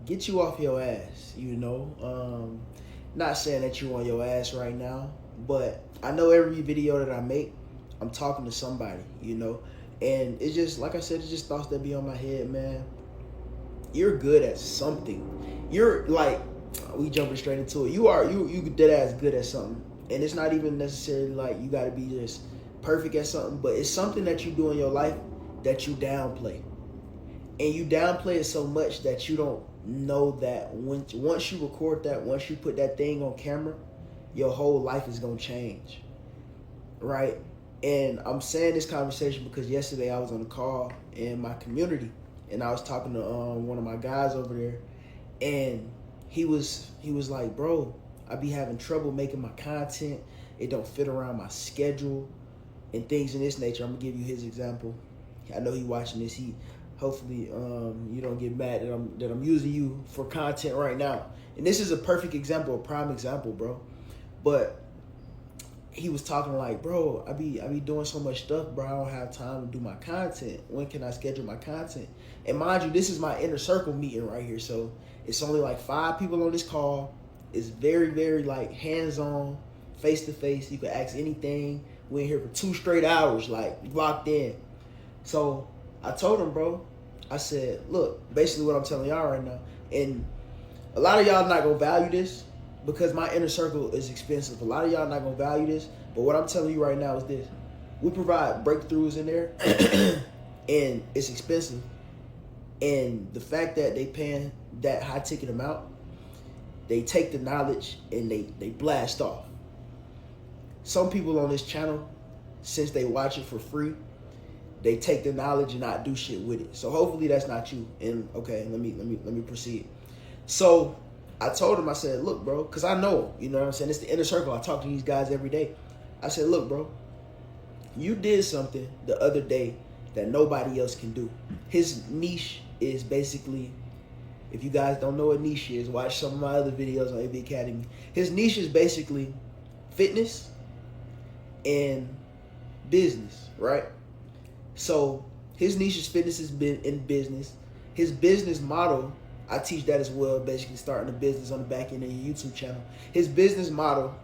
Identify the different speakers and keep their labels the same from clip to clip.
Speaker 1: get you off your ass, you know. Not saying that you on your ass right now, but I know every video that I make, I'm talking to somebody, you know. And it's just, like I said, it's just thoughts that be on my head, man. You're good at something. You're like, we jumping straight into it. You dead ass good at something. And it's not even necessarily like you gotta be just perfect at something, but it's something that you do in your life that you downplay. And you downplay it so much that you don't know that once you record that, once you put that thing on camera, your whole life is gonna change, right? And I'm saying this conversation because yesterday I was on a call in my community, and I was talking to one of my guys over there, and he was like, bro, I be having trouble making my content. It don't fit around my schedule and things in this nature. I'm gonna give you his example. I know he watching this. Hopefully you don't get mad that I'm using you for content right now. And this is a perfect example, a prime example, bro. But he was talking like, bro, I be doing so much stuff, bro. I don't have time to do my content. When can I schedule my content? And mind you, this is my inner circle meeting right here. So it's only like 5 people on this call. It's very, very like hands-on, face-to-face. You can ask anything. We're in here for 2 straight hours, like locked in. So I told him, bro, I said, look, basically what I'm telling y'all right now, and a lot of y'all not gonna value this because my inner circle is expensive. A lot of y'all not gonna value this, but what I'm telling you right now is this. We provide breakthroughs in there and it's expensive. And the fact that they paying that high ticket amount, they take the knowledge and they blast off. Some people on this channel, since they watch it for free, they take the knowledge and not do shit with it. So hopefully that's not you. And okay, let me proceed. So I told him, I said, look, bro, because I know, you know what I'm saying? It's the inner circle. I talk to these guys every day. I said, look, bro, you did something the other day that nobody else can do. His niche is basically, if you guys don't know what niche is, watch some of my other videos on AB Academy. His niche is basically fitness and business, right? So his niche is fitness is in business. His business model, I teach that as well, basically starting a business on the back end of your YouTube channel. His business model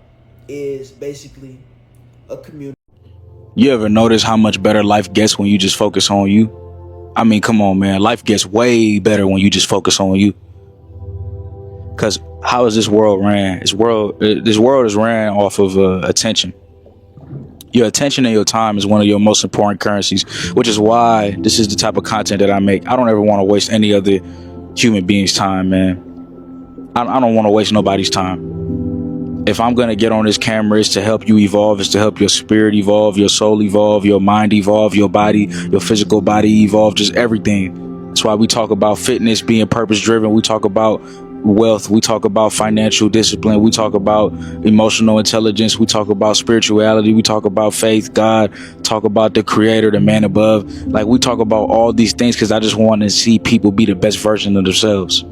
Speaker 1: is basically a community.
Speaker 2: You ever notice how much better life gets when you just focus on you? I mean, come on, man. Life gets way better when you just focus on you. Because how is this world ran? This world is ran off of attention. Your attention and your time is one of your most important currencies, which is why this is the type of content that I make. I don't ever want to waste any other human being's time, man. I don't want to waste nobody's time. If I'm going to get on this camera, it's to help you evolve. It's to help your spirit evolve, your soul evolve, your mind evolve, your body, your physical body evolve, just everything. That's why we talk about fitness, being purpose driven. We talk about wealth. We talk about financial discipline. We talk about emotional intelligence. We talk about spirituality. We talk about faith, God, talk about the creator, the man above. Like, we talk about all these things because I just want to see people be the best version of themselves.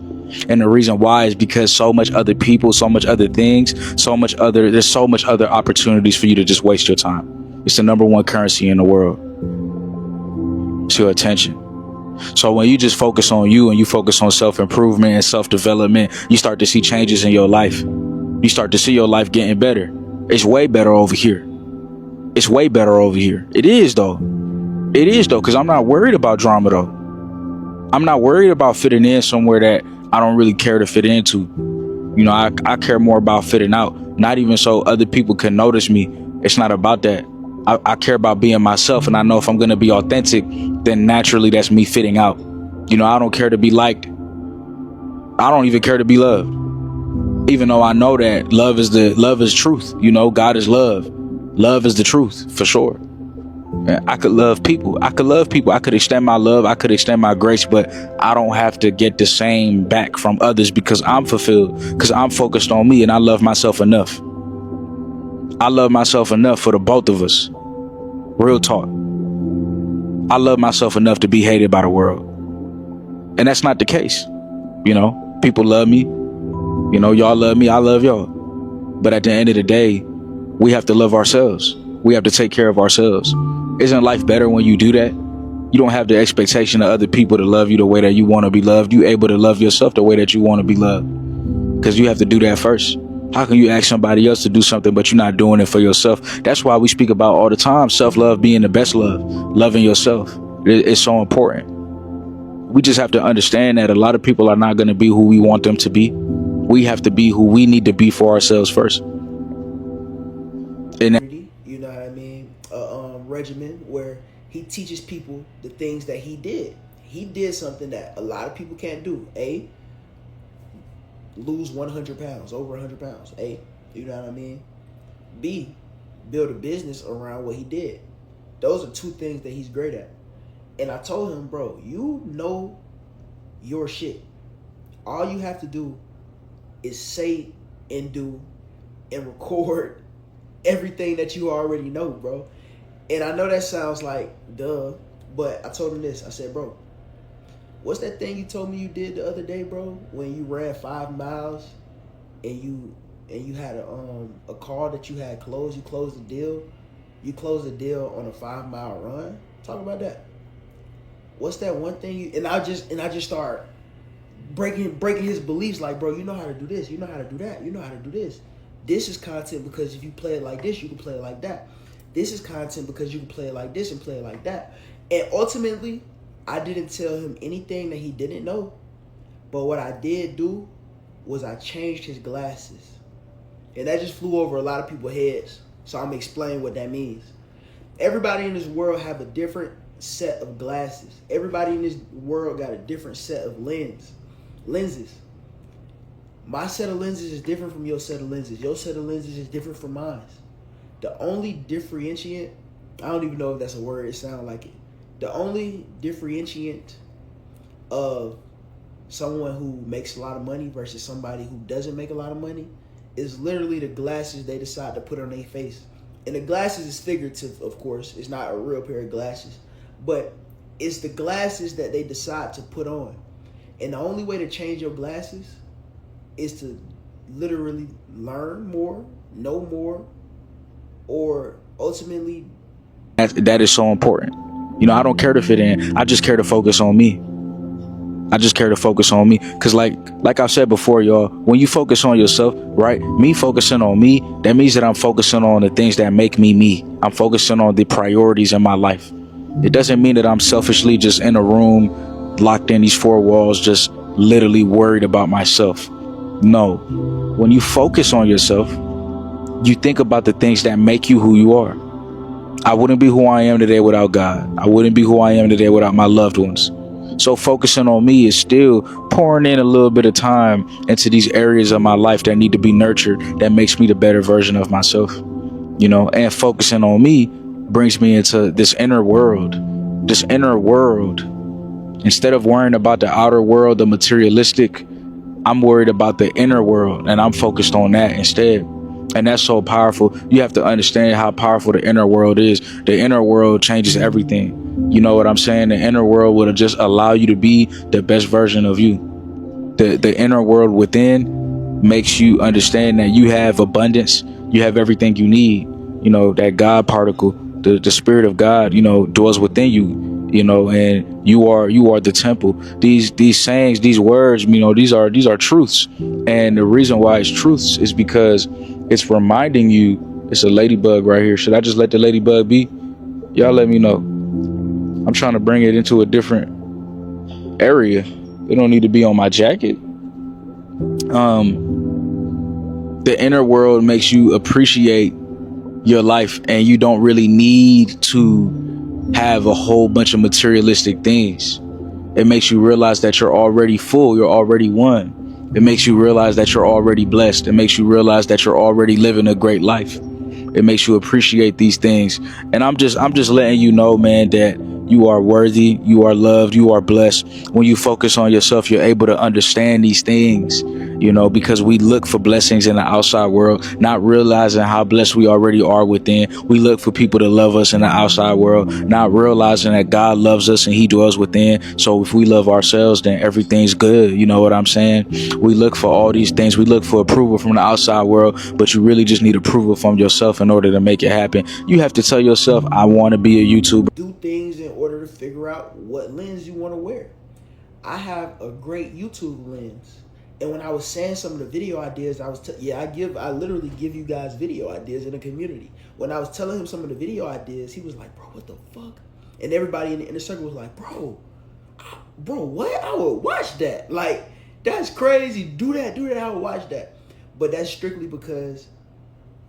Speaker 2: And the reason why is because so much other people, so much other things, there's so much other opportunities for you to just waste your time. It's the #1 currency in the world. It's your attention. So when you just focus on you and you focus on self-improvement and self-development, you start to see changes in your life. You start to see your life getting better. It's way better over here. It's way better over here. It is though. It is though, because I'm not worried about drama though. I'm not worried about fitting in somewhere that I don't really care to fit into. You know, I care more about fitting out. Not even so other people can notice me. It's not about that. I care about being myself, and I know if I'm going to be authentic, then naturally that's me fitting out. You know, I don't care to be liked. I don't even care to be loved. Even though I know that love is truth. You know, God is love. Love is the truth, for sure. And I could love people. I could extend my love. I could extend my grace, but I don't have to get the same back from others because I'm fulfilled, because I'm focused on me and I love myself enough. I love myself enough for the both of us. Real talk. I love myself enough to be hated by the world. And that's not the case. You know, people love me. You know, y'all love me. I love y'all. But at the end of the day, we have to love ourselves. We have to take care of ourselves. Isn't life better when you do that? You don't have the expectation of other people to love you the way that you want to be loved. You able to love yourself the way that you want to be loved, because you have to do that first. How can you ask somebody else to do something but you're not doing it for yourself? That's why we speak about all the time self-love being the best love, loving yourself. It's so important. We just have to understand that a lot of people are not going to be who we want them to be. We have to be who we need to be for ourselves first. And
Speaker 1: you know what I mean? Regimen where he teaches people the things that he did. He did something that a lot of people can't do. A, lose 100 pounds, over 100 pounds. A, you know what I mean? B, build a business around what he did. Those are two things that he's great at. And I told him, bro, you know your shit. All you have to do is say and do and record everything that you already know, bro. And I know that sounds like duh, but I told him this. I said, bro, what's that thing you told me you did the other day, bro? When you ran 5 miles and you had a car that you had closed. You closed the deal. You closed the deal on a 5-mile run. Talk about that. What's that one thing you? And I just start breaking his beliefs. Like, bro, you know how to do this. You know how to do that. You know how to do this. This is content because if you play it like this, you can play it like that. This is content because you can play it like this and play it like that. And ultimately, I didn't tell him anything that he didn't know. But what I did do was I changed his glasses. And that just flew over a lot of people's heads. So I'm going to explain what that means. Everybody in this world have a different set of glasses. Everybody in this world got a different set of lenses. My set of lenses is different from your set of lenses. Your set of lenses is different from mine. The only differentiant, I don't even know if that's a word, it sounds like it. The only differentiant of someone who makes a lot of money versus somebody who doesn't make a lot of money is literally the glasses they decide to put on their face. And the glasses is figurative, of course. It's not a real pair of glasses. But it's the glasses that they decide to put on. And the only way to change your glasses is to literally learn more, know more, or ultimately.
Speaker 2: that is so important. You know, I don't care to fit in. I just care to focus on me. I just care to focus on me. Because like I said before, y'all, when you focus on yourself, right? Me focusing on me, that means that I'm focusing on the things that make me me. I'm focusing on the priorities in my life. It doesn't mean that I'm selfishly just in a room, locked in these 4 walls, just literally worried about myself. No. When you focus on yourself, you think about the things that make you who you are. I wouldn't be who I am today without God. I wouldn't be who I am today without my loved ones. So focusing on me is still pouring in a little bit of time into these areas of my life that need to be nurtured, that makes me the better version of myself, you know. And focusing on me brings me into this inner world. Instead of worrying about the outer world, the materialistic, I'm worried about the inner world, and I'm focused on that instead. And that's so powerful. You have to understand how powerful the inner world is. The inner world changes everything. You know what I'm saying? The inner world will just allow you to be the best version of you. The inner world within makes you understand that you have abundance. You have everything you need. You know, that God particle, the spirit of God, you know, dwells within you, you know, and you are the temple. These sayings, these words, you know, these are truths. And the reason why it's truths is because it's reminding you. It's a ladybug right here. Should I just let the ladybug be? Y'all let me know. I'm trying to bring it into a different area. It don't need to be on my jacket. The inner world makes you appreciate your life, and you don't really need to have a whole bunch of materialistic things. It makes you realize that you're already full. You're already one. It makes you realize that you're already blessed. It makes you realize that you're already living a great life. It makes you appreciate these things. And I'm just letting you know, man, that you are worthy, you are loved, you are blessed. When you focus on yourself, you're able to understand these things. you know, because we look for blessings in the outside world, not realizing how blessed we already are within. We look for people to love us in the outside world, not realizing that God loves us and he dwells within. So if we love ourselves, then everything's good. You know what I'm saying? We look for all these things. We look for approval from the outside world, but you really just need approval from yourself in order to make it happen. You have to tell yourself, I want to be a YouTuber.
Speaker 1: Do things in order to figure out what lens you want to wear. I have a great YouTube lens. And when I was saying some of the video ideas, I literally give you guys video ideas in the community. When I was telling him some of the video ideas, he was like, bro, what the fuck? And everybody in the inner circle was like, bro, what? I would watch that. Like, that's crazy. Do that, I would watch that. But that's strictly because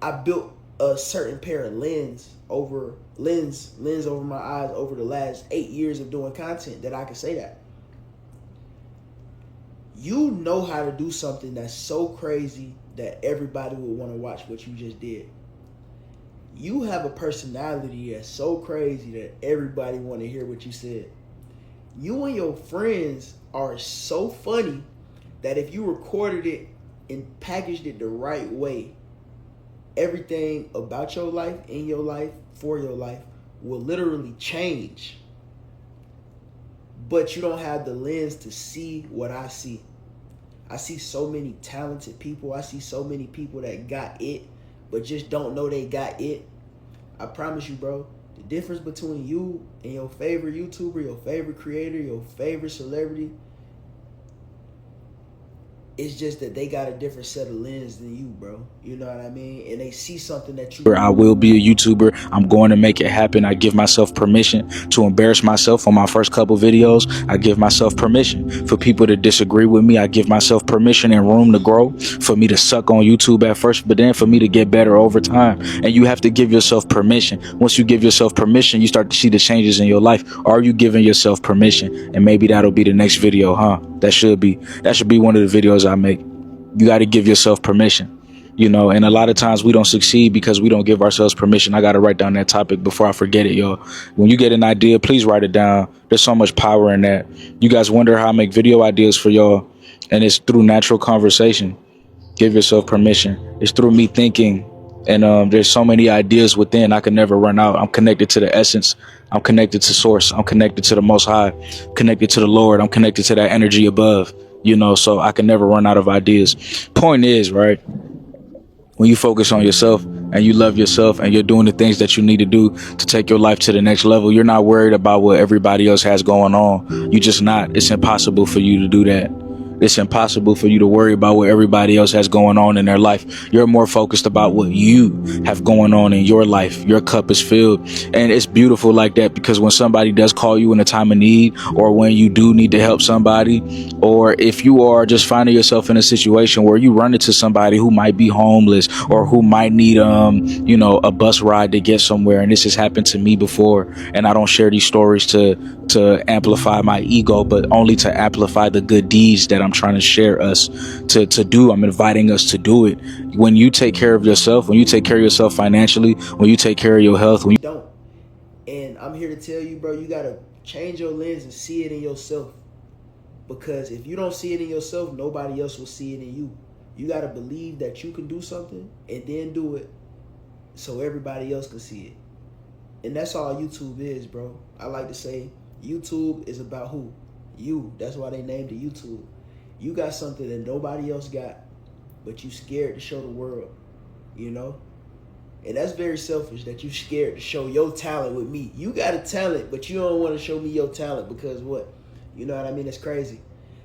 Speaker 1: I built a certain pair of lens over my eyes over the last 8 years of doing content that I can say that. You know how to do something that's so crazy that everybody would want to watch what you just did. You have a personality that's so crazy that everybody want to hear what you said. You and your friends are so funny that if you recorded it and packaged it the right way, everything about your life, in your life, for your life will literally change. But you don't have the lens to see what I see. I see so many talented people. I see so many people that got it, but just don't know they got it. I promise you, bro, the difference between you and your favorite YouTuber, your favorite creator, your favorite celebrity, it's just that they got a different set of lens than you, bro. You know what I mean? And they see something that you...
Speaker 2: I will be a YouTuber. I'm going to make it happen. I give myself permission to embarrass myself on my first couple videos. I give myself permission for people to disagree with me. I give myself permission and room to grow, for me to suck on YouTube at first, but then for me to get better over time. And you have to give yourself permission. Once you give yourself permission, you start to see the changes in your life. Are you giving yourself permission? And maybe that'll be the next video, huh? That should be one of the videos I make. You got to give yourself permission, you know, and a lot of times we don't succeed because we don't give ourselves permission. I got to write down that topic before I forget it, y'all. When you get an idea, please write it down. There's so much power in that. You guys wonder how I make video ideas for y'all, and it's through natural conversation. Give yourself permission. It's through me thinking, and there's so many ideas within. I can never run out. I'm connected to the essence. I'm connected to source. I'm connected to the Most High, connected to the Lord. I'm connected to that energy above, you know, so I can never run out of ideas. Point is, right, when you focus on yourself and you love yourself and you're doing the things that you need to do to take your life to the next level, you're not worried about what everybody else has going on. You just not. It's impossible for you to do that. It's impossible for you to worry about what everybody else has going on in their life. You're more focused about what you have going on in your life. Your cup is filled. And it's beautiful like that, because when somebody does call you in a time of need, or when you do need to help somebody, or if you are just finding yourself in a situation where you run into somebody who might be homeless or who might need, you know, a bus ride to get somewhere. And this has happened to me before. And I don't share these stories to amplify my ego, but only to amplify the good deeds that I'm trying to share us to do. I'm inviting us to do it. When you take care of yourself, when you take care of yourself financially, when you take care of your health, when you
Speaker 1: don't. And I'm here to tell you, bro, you gotta change your lens and see it in yourself. Because if you don't see it in yourself, nobody else will see it in you. You gotta believe that you can do something and then do it so everybody else can see it. And that's all YouTube is, bro. I like to say YouTube is about who? You. That's why they named it YouTube. You got something that nobody else got, but you scared to show the world, you know? And that's very selfish that you scared to show your talent with me. You got a talent, but you don't want to show me your talent because what? You know what I mean? It's crazy.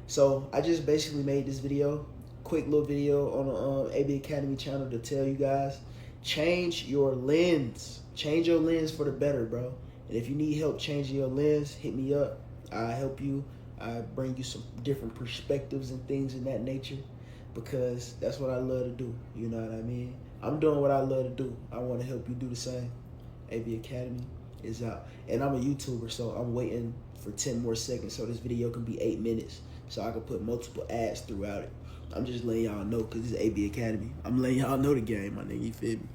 Speaker 1: So I just basically made this video, quick little video on the AB Academy channel to tell you guys, change your lens. Change your lens for the better, bro. And if you need help changing your lens, hit me up. I'll help you. I bring you some different perspectives and things in that nature, because that's what I love to do. You know what I mean? I'm doing what I love to do. I want to help you do the same. AB Academy is out. And I'm a YouTuber, so I'm waiting for 10 more seconds so this video can be 8 minutes so I can put multiple ads throughout it. I'm just letting y'all know, because this is AB Academy. I'm letting y'all know the game, my nigga. You feel me?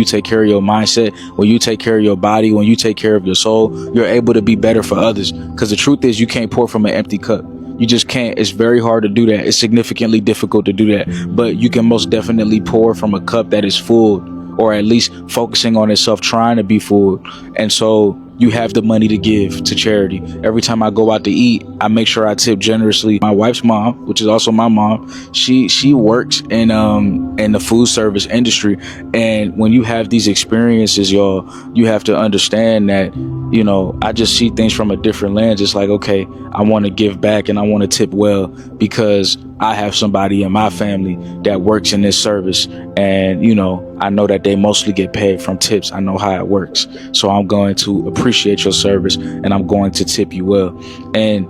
Speaker 2: you take care of your mindset, when you take care of your body, when you take care of your soul, you're able to be better for others. Because the truth is, you can't pour from an empty cup. You just can't. It's very hard to do that. It's significantly difficult to do that. But you can most definitely pour from a cup that is full, or at least focusing on itself, trying to be full. And so you have the money to give to charity. Every time I go out to eat, I make sure I tip generously. My wife's mom, which is also my mom, she works in the food service industry. And when you have these experiences, y'all, you have to understand that, you know, I just see things from a different lens. It's like, okay, I want to give back and I want to tip well because I have somebody in my family that works in this service. And, you know, I know that they mostly get paid from tips. I know how it works. So I'm going to appreciate your service and I'm going to tip you well. And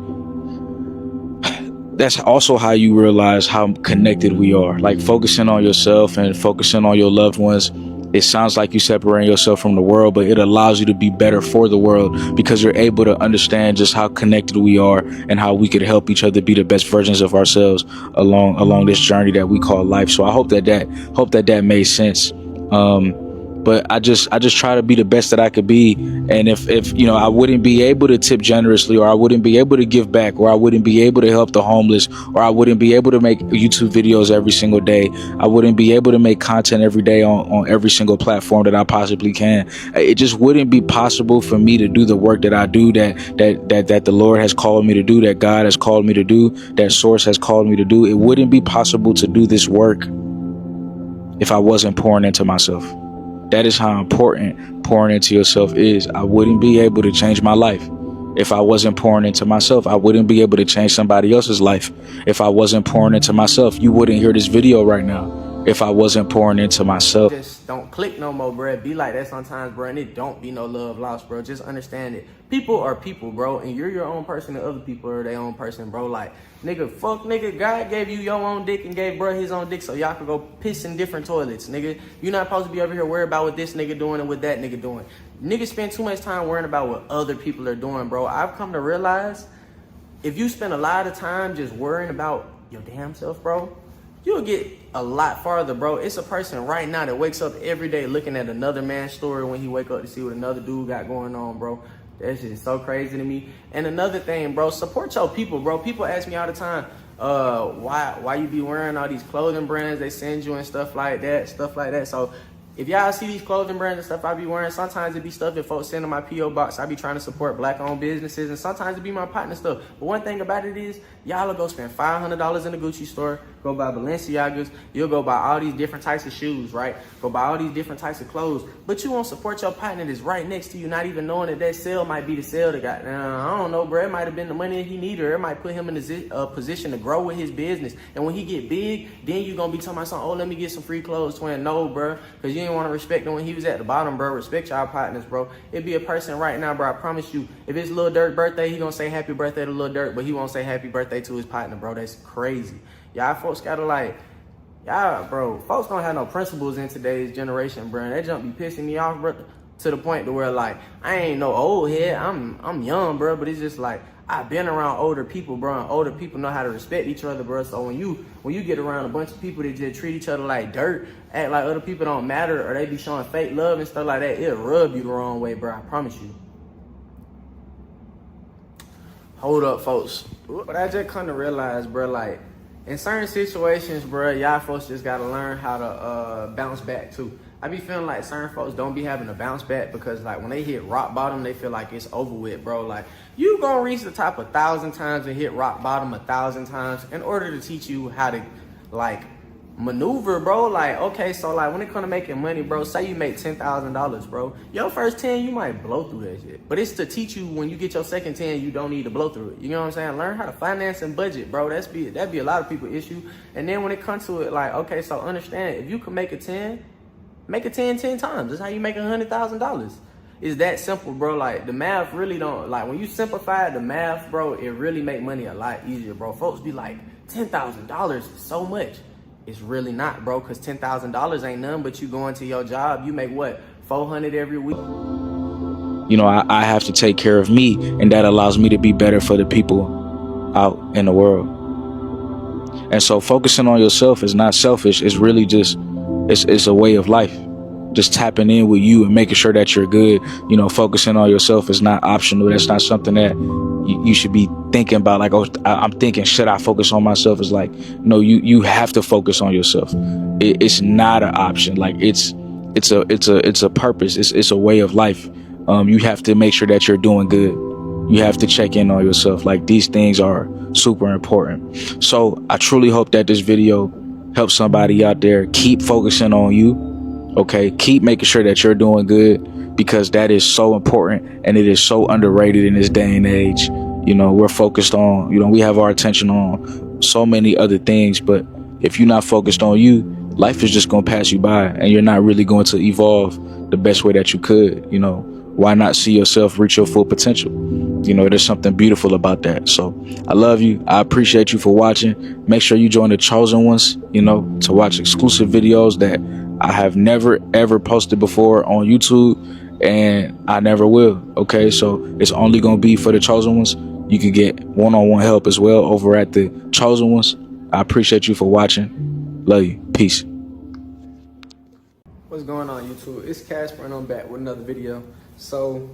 Speaker 2: that's also how you realize how connected we are. Like focusing on yourself and focusing on your loved ones. It sounds like you separating yourself from the world, but it allows you to be better for the world because you're able to understand just how connected we are and how we could help each other be the best versions of ourselves along this journey that we call life. So I hope that made sense. But I just try to be the best that I could be. And if you know, I wouldn't be able to tip generously, or I wouldn't be able to give back, or I wouldn't be able to help the homeless, or I wouldn't be able to make YouTube videos every single day, I wouldn't be able to make content every day on every single platform that I possibly can. It just wouldn't be possible for me to do the work that I do, that the Lord has called me to do, that God has called me to do, that Source has called me to do. It wouldn't be possible to do this work if I wasn't pouring into myself. That is how important pouring into yourself is. I wouldn't be able to change my life if I wasn't pouring into myself. I wouldn't be able to change somebody else's life if I wasn't pouring into myself. You wouldn't hear this video right now if I wasn't pouring into myself.
Speaker 3: Just don't click no more, bro. It be like that sometimes, bro, and it don't be no love lost, bro. Just understand it. People are people, bro, and you're your own person and other people are their own person, bro. Like, nigga, God gave you your own dick and gave bro his own dick so y'all could go piss in different toilets, nigga. You're not supposed to be over here worried about what this nigga doing and what that nigga doing. Niggas spend too much time worrying about what other people are doing, bro. I've come to realize if you spend a lot of time just worrying about your damn self, bro, you'll get a lot farther, bro. It's a person right now that wakes up every day looking at another man's story when he wake up to see what another dude got going on, bro. That shit is so crazy to me. And another thing, bro, support your people, bro. People ask me all the time, why you be wearing all these clothing brands they send you and stuff like that. So if y'all see these clothing brands and stuff I be wearing, sometimes it be stuff that folks send in my P.O. box. I be trying to support black-owned businesses, and sometimes it be my partner stuff. But one thing about it is, y'all will go spend $500 in the Gucci store, go buy Balenciagas, you'll go buy all these different types of shoes, right? Go buy all these different types of clothes, but you won't support your partner that's right next to you, not even knowing that sale might be the sale that got, I don't know, bro, it might have been the money that he needed, or it might put him in a position to grow with his business. And when he get big, then you gonna be talking about something, oh, let me get some free clothes, twin. No, bro, because you ain't want to respect him when he was at the bottom, bro. Respect y'all partners, bro. It be a person right now, bro, I promise you, if it's Lil Durk's birthday, he gonna say happy birthday to Lil Durk, but he won't say happy birthday to his partner, bro. That's crazy. Y'all folks gotta like, y'all, bro, folks don't have no principles in today's generation, bro. That jump be pissing me off, bro, to the point to where, like, I ain't no old head. I'm young, bro, but it's just like, I've been around older people, bro, and older people know how to respect each other, bro. So when you get around a bunch of people that just treat each other like dirt, act like other people don't matter, or they be showing fake love and stuff like that, it'll rub you the wrong way, bro. I promise you. Hold up, folks. But I just come to realize, bro, like, in certain situations, bro, y'all folks just gotta learn how to bounce back too. I be feeling like certain folks don't be having to bounce back because, like, when they hit rock bottom, they feel like it's over with, bro. Like, you gonna reach the top 1,000 times and hit rock bottom 1,000 times in order to teach you how to, like, maneuver, bro. Like, okay, so, like, when it come to making money, bro, say you make $10,000, bro. Your first 10, you might blow through that shit. But it's to teach you when you get your second 10, you don't need to blow through it. You know what I'm saying? Learn how to finance and budget, bro. That'd be a lot of people's issue. And then when it comes to it, like, okay, so understand, if you can make a 10, make a 10 times. That's how you make $100,000. It's that simple, bro. Like, the math really don't, like, when you simplify the math, bro, it really make money a lot easier, bro. Folks be like, $10,000 is so much. It's really not, bro, because $10,000 ain't nothing but you going to your job. You make what, $400 every week?
Speaker 2: You know, I have to take care of me, and that allows me to be better for the people out in the world. And so focusing on yourself is not selfish. It's really just, it's a way of life. Just tapping in with you and making sure that you're good. You know, focusing on yourself is not optional. That's not something that you should be thinking about like, oh, I'm thinking, should I focus on myself? It's like, no, you have to focus on yourself. It's not an option. Like it's a purpose. It's a way of life. You have to make sure that you're doing good. You have to check in on yourself. Like these things are super important. So I truly hope that this video helps somebody out there. Keep focusing on you. Okay. Keep making sure that you're doing good, because that is so important and it is so underrated in this day and age. You know, we're focused on, we have our attention on so many other things, but if you're not focused on you, life is just going to pass you by and you're not really going to evolve the best way that you could. Why not see yourself reach your full potential? There's something beautiful about that. So I love you. I appreciate you for watching. Make sure you join the chosen ones, to watch exclusive videos that I have never, ever posted before on YouTube, and I never will. Okay. So it's only going to be for the chosen ones. You can get one-on-one help as well over at the chosen ones. I appreciate you for watching. Love you. Peace.
Speaker 3: What's going on, YouTube? It's Casper and I'm back with another video. So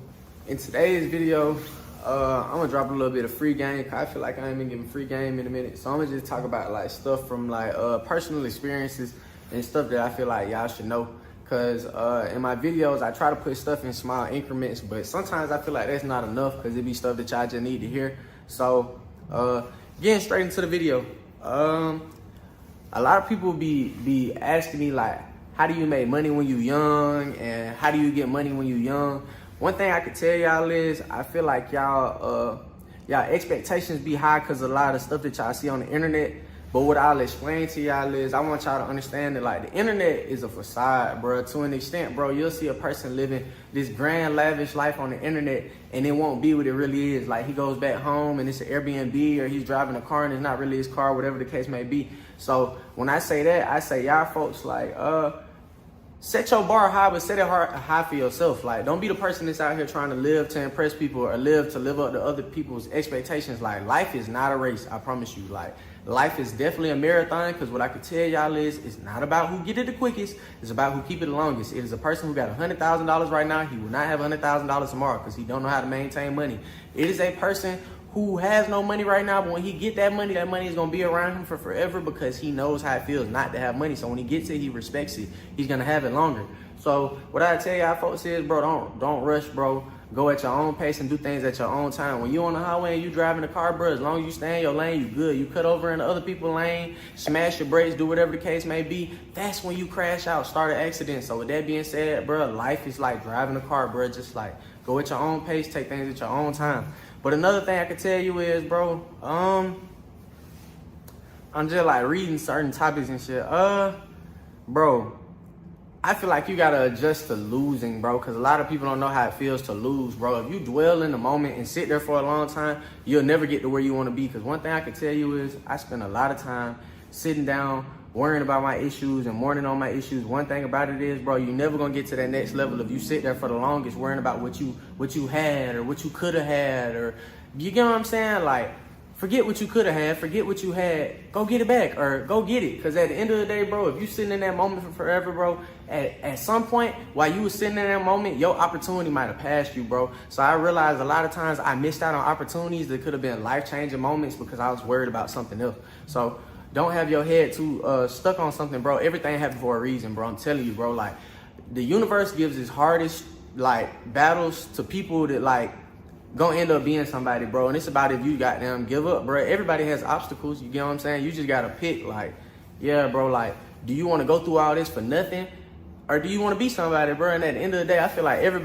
Speaker 3: in today's video, I'm gonna drop a little bit of free game, cause I feel like I ain't been giving free game in a minute. So I'm gonna just talk about like stuff from like personal experiences and stuff that I feel like y'all should know. Cause in my videos, I try to put stuff in small increments, but sometimes I feel like that's not enough, cause it be stuff that y'all just need to hear. So getting straight into the video, a lot of people be asking me like, how do you make money when you young, and how do you get money when you young? One thing I can tell y'all is I feel like y'all expectations be high because of a lot of stuff that y'all see on the internet. But what I'll explain to y'all is I want y'all to understand that like the internet is a facade, bro. To an extent, bro, you'll see a person living this grand, lavish life on the internet and it won't be what it really is. Like he goes back home and it's an Airbnb, or he's driving a car and it's not really his car, whatever the case may be. So when I say that, I say y'all folks like, set your bar high, but set it high for yourself. Like, don't be the person that's out here trying to live to impress people or live to live up to other people's expectations. Like, life is not a race, I promise you. Like, life is definitely a marathon, because what I can tell y'all is it's not about who get it the quickest, it's about who keep it the longest. It is a person who got $100,000 right now, he will not have $100,000 tomorrow because he don't know how to maintain money. It is a person who has no money right now, but when he get that money is gonna be around him for forever, because he knows how it feels not to have money. So when he gets it, he respects it. He's gonna have it longer. So what I tell y'all folks is, bro, don't rush, bro. Go at your own pace and do things at your own time. When you on the highway and you driving a car, bro, as long as you stay in your lane, you good. You cut over into other people's lane, smash your brakes, do whatever the case may be. That's when you crash out, start an accident. So with that being said, bro, life is like driving a car, bro. Just like go at your own pace, take things at your own time. But another thing I can tell you is, bro, I'm just like reading certain topics and shit. Bro, I feel like you gotta adjust to losing, bro, because a lot of people don't know how it feels to lose, bro. If you dwell in the moment and sit there for a long time, you'll never get to where you want to be. Because one thing I can tell you is I spend a lot of time sitting down, worrying about my issues and mourning on my issues. One thing about it is, bro, you're never gonna get to that next level if you sit there for the longest worrying about what you had or what you could have had, or you get what I'm saying? Like, forget what you could have had, forget what you had, go get it back or go get it. Because at the end of the day, bro, if you sitting in that moment for forever, bro, at some point while you was sitting in that moment, your opportunity might have passed you, bro. So I realized a lot of times I missed out on opportunities that could have been life-changing moments because I was worried about something else. So don't have your head too stuck on something, bro. Everything happens for a reason, bro. I'm telling you, bro. Like, the universe gives its hardest like battles to people that like gonna end up being somebody, bro. And it's about if you goddamn give up, bro. Everybody has obstacles. You get what I'm saying? You just gotta pick. Like, yeah, bro. Like, do you want to go through all this for nothing, or do you want to be somebody, bro? And at the end of the day, I feel like everybody